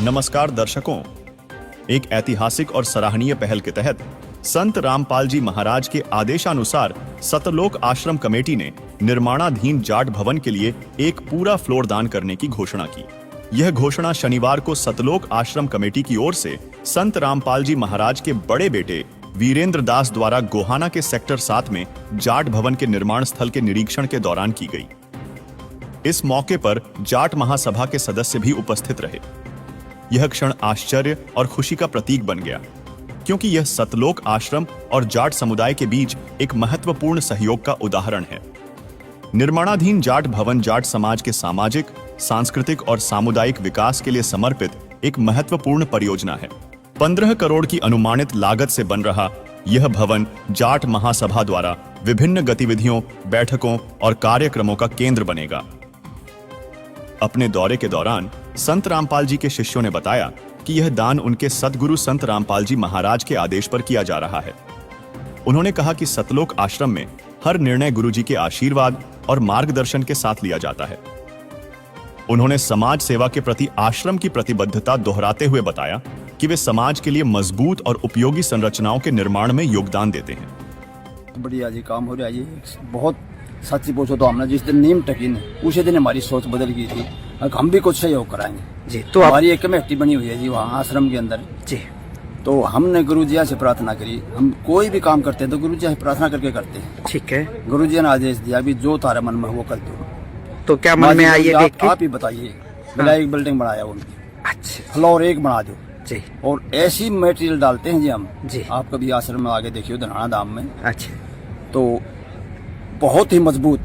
नमस्कार दर्शकों, एक ऐतिहासिक और सराहनीय पहल के तहत संत रामपाल जी महाराज के आदेशानुसार सतलोक आश्रम कमेटी ने निर्माणाधीन जाट भवन के लिए एक पूरा फ्लोर दान करने की घोषणा की। यह घोषणा शनिवार को सतलोक आश्रम कमेटी की ओर से संत रामपाल जी महाराज के बड़े बेटे वीरेंद्र दास द्वारा गोहाना के सेक्टर 7 में जाट भवन के निर्माण स्थल के निरीक्षण के दौरान की गई। इस मौके पर जाट महासभा के सदस्य भी उपस्थित रहे। यह क्षण आश्चर्य और खुशी का प्रतीक बन गया, क्योंकि यह सतलोक आश्रम और जाट समुदाय के बीच एक महत्वपूर्ण सहयोग का उदाहरण है। निर्माणाधीन जाट भवन जाट समाज के सामाजिक, सांस्कृतिक और सामुदायिक विकास के लिए समर्पित एक महत्वपूर्ण परियोजना है। 15 करोड़ की अनुमानित लागत से बन रहा यह भवन जाट महासभा द्वारा विभिन्न गतिविधियों, बैठकों और कार्यक्रमों का केंद्र बनेगा। अपने दौरे के दौरान संत रामपाल जी के शिष्यों ने बताया कि यह दान उनके सतगुरु संत रामपाल जी महाराज के आदेश पर किया जा रहा है। उन्होंने कहा कि सतलोक आश्रम में हर निर्णय गुरु जी के आशीर्वाद और मार्गदर्शन के साथ लिया जाता है। उन्होंने समाज सेवा के प्रति आश्रम की प्रतिबद्धता दोहराते हुए बताया कि वे समाज के लिए मजबूत और उपयोगी संरचनाओं के निर्माण में योगदान देते हैं। बढ़िया जी काम हो रहा है जी। बहुत सच्ची पूछो तो हमने जिस दिन नींव टकी ने उसी दिन हमारी सोच बदल गई थी। हम भी कुछ सहयोग कराएंगे जी। तो हमारी एक कमेटी बनी हुई है जी वहाँ आश्रम के अंदर जी। तो हमने गुरु जी से प्रार्थना करी। हम कोई भी काम करते हैं तो गुरु जी से प्रार्थना करके करते हैं। ठीक है। गुरु जी ने आदेश दिया भी जो तारा मन में वो कर दो। तो क्या मन में आई है? आप ही बताइए। बिना एक बिल्डिंग बनाया उनकी। अच्छा। फ्लोर एक बना दो जी। और ऐसी मटेरियल डालते हैं जी हम जी। आप कभी आश्रम में आगे देखिए धनाना धाम में। अच्छा। तो बहुत ही मजबूत,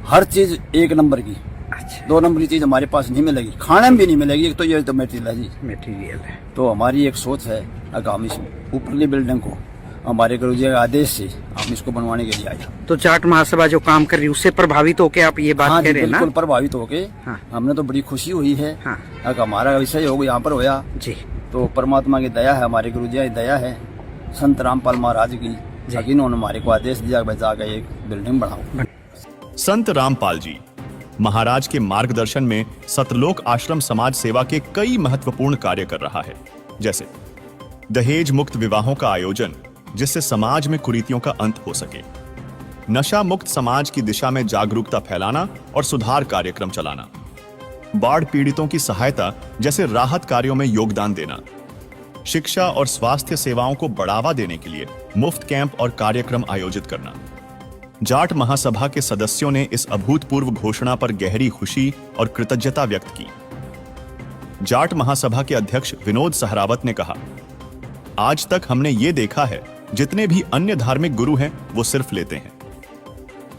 हर चीज एक नंबर की। अच्छा। 2 नंबर की चीज हमारे पास नहीं मिलेगी, खाने में भी नहीं मिलेगी। एक तो ये तो मटेरियल है जी, मटेरियल है। तो हमारी एक सोच है अगर हम इस ऊपरली बिल्डिंग को हमारे गुरु जी के आदेश से हम इसको बनवाने के लिए आए। तो जाट महासभा जो काम कर रही है उससे प्रभावित होके आप ये बात कह रहे हैं ना? बिल्कुल प्रभावित होके। हाँ। हमने तो बड़ी खुशी हुई है। हाँ। अगर हमारा विषय हो यहाँ पर होया जी तो परमात्मा की दया है, हमारे गुरु जी की दया है, संत रामपाल महाराज की। इन्होंने हमारे को आदेश दिया कि जाकर एक बिल्डिंग बनाओ। संत रामपाल जी महाराज के मार्गदर्शन में सतलोक आश्रम समाज सेवा के कई महत्वपूर्ण कार्य कर रहा है, जैसे दहेज मुक्त विवाहों का आयोजन जिससे समाज में कुरीतियों का अंत हो सके, नशा मुक्त समाज की दिशा में जागरूकता फैलाना और सुधार कार्यक्रम चलाना, बाढ़ पीड़ितों की सहायता जैसे राहत कार्यों में योगदान देना, शिक्षा और स्वास्थ्य सेवाओं को बढ़ावा देने के लिए मुफ्त कैंप और कार्यक्रम आयोजित करना। जाट महासभा के सदस्यों ने इस अभूतपूर्व घोषणा पर गहरी खुशी और कृतज्ञता व्यक्त की। जाट महासभा के अध्यक्ष विनोद सहरावत ने कहा, आज तक हमने ये देखा है जितने भी अन्य धार्मिक गुरु हैं वो सिर्फ लेते हैं।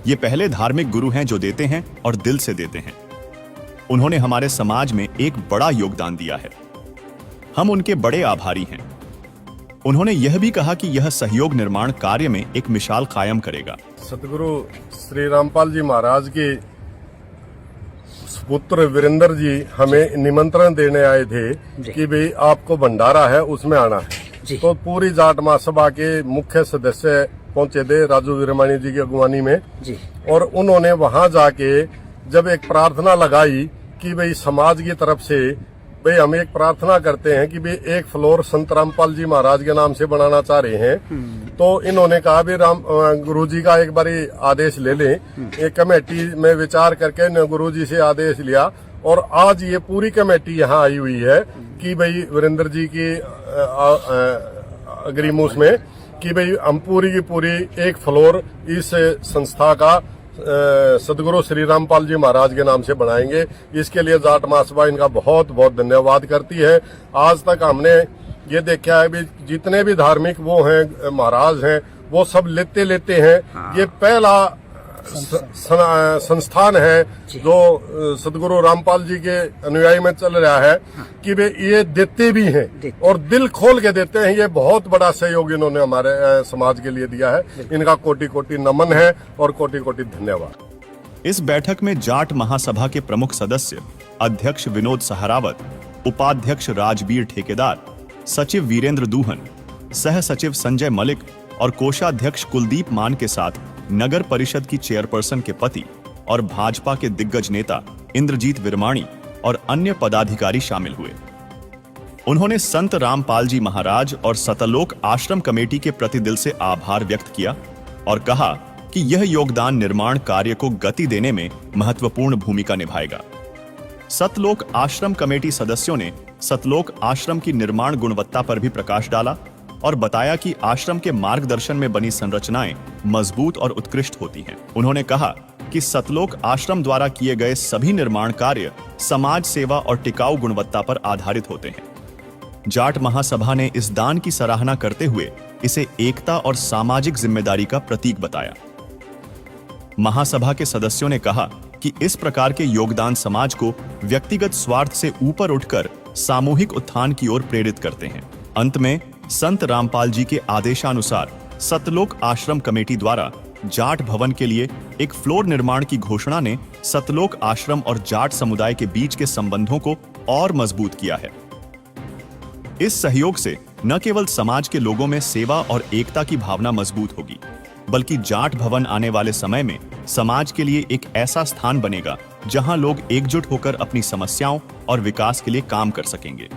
ये पहले धार्मिक गुरु हैं जो देते हैं और दिल से देते हैं। उन्होंने हमारे समाज में एक बड़ा योगदान दिया है, हम उनके बड़े आभारी हैं। उन्होंने यह भी कहा कि यह सहयोग निर्माण कार्य में एक मिसाल कायम करेगा। सतगुरु श्री रामपाल जी महाराज के पुत्र वीरेंद्र जी हमें निमंत्रण देने आए थे कि भाई आपको भंडारा है उसमें आना है। तो पूरी जाट महासभा के मुख्य सदस्य पहुंचे थे राजू वीरमानी जी की अगुवानी में जी। और उन्होंने वहां जाके जब एक प्रार्थना लगाई कि भाई समाज की तरफ से भाई हम एक प्रार्थना करते हैं कि भाई एक फ्लोर संत रामपाल जी महाराज के नाम से बनाना चाह रहे हैं। तो इन्होंने कहा भी गुरु जी का एक बारी आदेश ले लें। एक कमेटी में विचार करके गुरु जी से आदेश लिया और आज ये पूरी कमेटी यहाँ आई हुई है कि भाई वीरेंद्र जी की अग्रिमूस में कि भाई हम पूरी की पूरी एक फ्लोर इस संस्था का सदगुरु श्री रामपाल जी महाराज के नाम से बनाएंगे। इसके लिए जाट महासभा इनका बहुत बहुत धन्यवाद करती है। आज तक हमने ये देखा है भी जितने भी धार्मिक वो हैं महाराज हैं वो सब लेते हैं। हाँ। ये पहला संस्थान है जो सदगुरु रामपाल जी के अनुयायी में चल रहा है कि वे ये देते भी हैं और दिल खोल के देते हैं। ये बहुत बड़ा सहयोग इन्होंने हमारे समाज के लिए दिया है। इनका कोटि कोटि नमन है और कोटि कोटि धन्यवाद। इस बैठक में जाट महासभा के प्रमुख सदस्य अध्यक्ष विनोद सहरावत, उपाध्यक्ष राजबीर ठेकेदार, सचिव वीरेंद्र दूहन, सह सचिव संजय मलिक और कोषाध्यक्ष कुलदीप मान के साथ नगर परिषद की चेयरपर्सन के पति और भाजपा के दिग्गज नेता इंद्रजीत विरमाणी और अन्य पदाधिकारी शामिल हुए। उन्होंने संत रामपाल जी महाराज और सतलोक आश्रम कमेटी के प्रति दिल से आभार व्यक्त किया और कहा कि यह योगदान निर्माण कार्य को गति देने में महत्वपूर्ण भूमिका निभाएगा। सतलोक आश्रम कमेटी सदस्यों ने सतलोक आश्रम की निर्माण गुणवत्ता पर भी प्रकाश डाला और बताया कि आश्रम के मार्गदर्शन में बनी संरचनाएं मजबूत और उत्कृष्ट होती हैं। उन्होंने कहा कि सतलोक आश्रम द्वारा किए गए सभी निर्माण कार्य समाज सेवा और टिकाऊ गुणवत्ता पर आधारित होते हैं। जाट महासभा ने इस दान की सराहना करते हुए इसे एकता और सामाजिक जिम्मेदारी का प्रतीक बताया। महासभा के सदस्यों ने कहा कि इस प्रकार के योगदान समाज को व्यक्तिगत स्वार्थ से ऊपर उठकर सामूहिक उत्थान की ओर प्रेरित करते हैं। अंत में संत रामपाल जी के आदेशानुसार सतलोक आश्रम कमेटी द्वारा जाट भवन के लिए एक फ्लोर निर्माण की घोषणा ने सतलोक आश्रम और जाट समुदाय के बीच के संबंधों को और मजबूत किया है। इस सहयोग से न केवल समाज के लोगों में सेवा और एकता की भावना मजबूत होगी, बल्कि जाट भवन आने वाले समय में समाज के लिए एक ऐसा स्थान बनेगा जहां लोग एकजुट होकर अपनी समस्याओं और विकास के लिए काम कर सकेंगे।